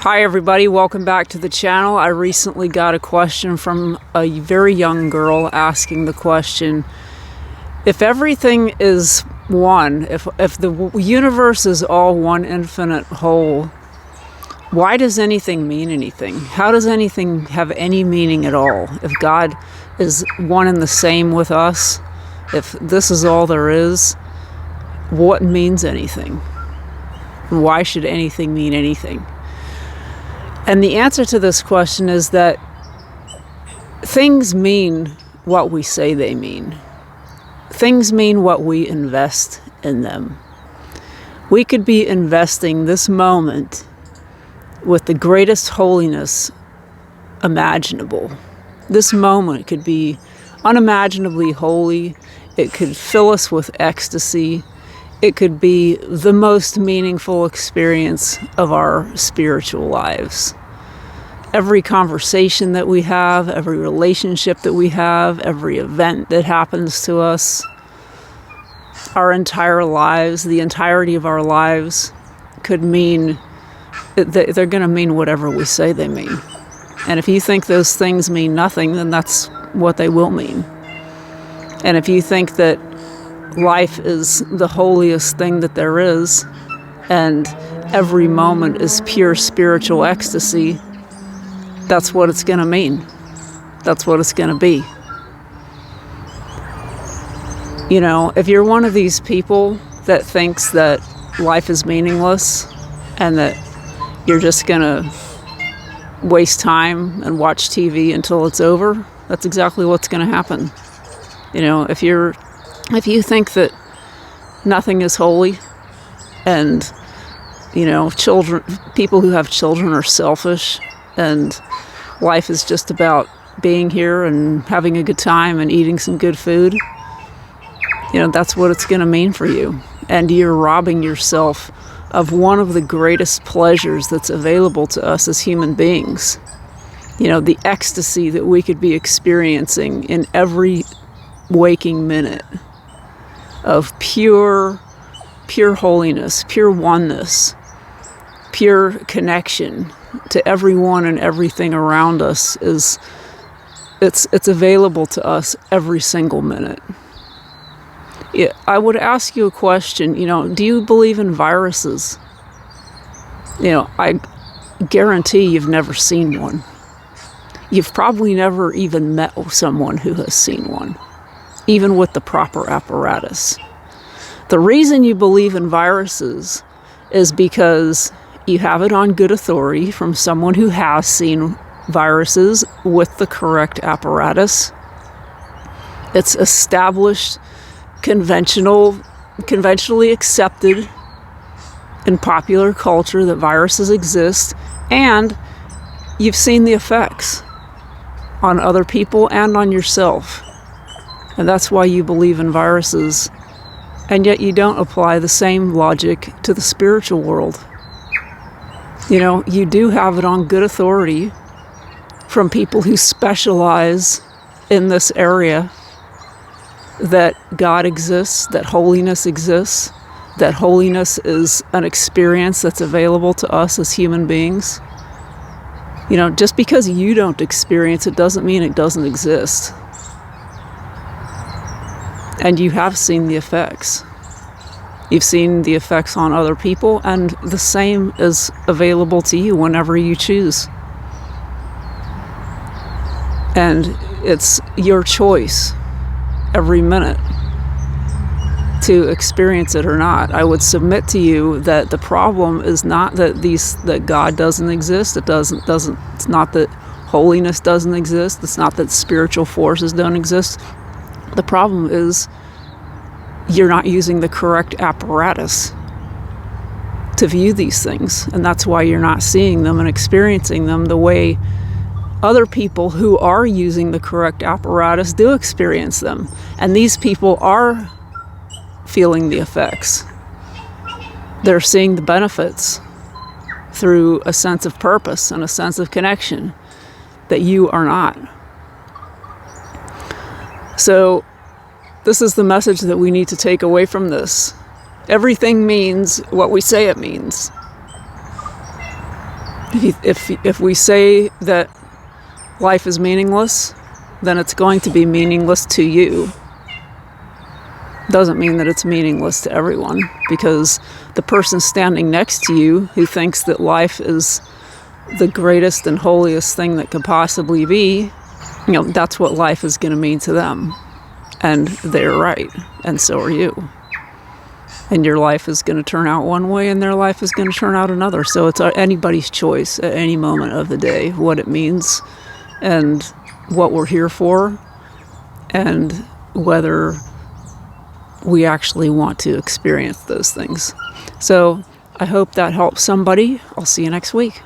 Hi everybody, welcome back to the channel. I recently got a question from a very young girl asking the question, if everything is one, if the universe is all one infinite whole, why does anything mean anything? How does anything have any meaning at all? If God is one and the same with us, if this is all there is, what means anything? Why should anything mean anything? And the answer to this question is that things mean what we say they mean. Things mean what we invest in them. We could be investing this moment with the greatest holiness imaginable. This moment could be unimaginably holy. It could fill us with ecstasy. It could be the most meaningful experience of our spiritual lives. Every conversation that we have, every relationship that we have, every event that happens to us, our entire lives, the entirety of our lives could mean, they're going to mean whatever we say they mean. And if you think those things mean nothing, then that's what they will mean. And if you think that life is the holiest thing that there is, and every moment is pure spiritual ecstasy, that's what it's going to mean. That's what it's going to be. You know, if you're one of these people that thinks that life is meaningless and that you're just going to waste time and watch TV until it's over, that's exactly what's going to happen. You know, if you think that nothing is holy, and, you know, people who have children are selfish, and life is just about being here and having a good time and eating some good food, you know, that's what it's going to mean for you. And you're robbing yourself of one of the greatest pleasures that's available to us as human beings. You know, the ecstasy that we could be experiencing in every waking minute of pure holiness, pure oneness, pure connection to everyone and everything around us it's available to us every single minute. Yeah, I would ask you a question, you know, do you believe in viruses? You know, I guarantee you've never seen one. You've probably never even met someone who has seen one, even with the proper apparatus. The reason you believe in viruses is because you have it on good authority from someone who has seen viruses with the correct apparatus. It's established, conventionally accepted in popular culture that viruses exist, and you've seen the effects on other people and on yourself. And that's why you believe in viruses, and yet you don't apply the same logic to the spiritual world. You know, you do have it on good authority from people who specialize in this area that God exists, that holiness exists, that holiness is an experience that's available to us as human beings. You know, just because you don't experience it doesn't mean it doesn't exist. And you have seen the effects. You've seen the effects on other people, and the same is available to you whenever you choose. And it's your choice every minute to experience it or not. I would submit to you that the problem is not that God doesn't exist. It's not that holiness doesn't exist. It's not that spiritual forces don't exist. The problem is you're not using the correct apparatus to view these things, and that's why you're not seeing them and experiencing them the way other people who are using the correct apparatus do experience them. And these people are feeling the effects. They're seeing the benefits through a sense of purpose and a sense of connection that you are not. So this is the message that we need to take away from this. Everything means what we say it means. If we say that life is meaningless, then it's going to be meaningless to you. Doesn't mean that it's meaningless to everyone, because the person standing next to you who thinks that life is the greatest and holiest thing that could possibly be, that's what life is going to mean to them. And they're right, and so are you. And your life is going to turn out one way, and their life is going to turn out another. So it's anybody's choice at any moment of the day what it means and what we're here for, and whether we actually want to experience those things. So I hope that helps somebody. I'll see you next week.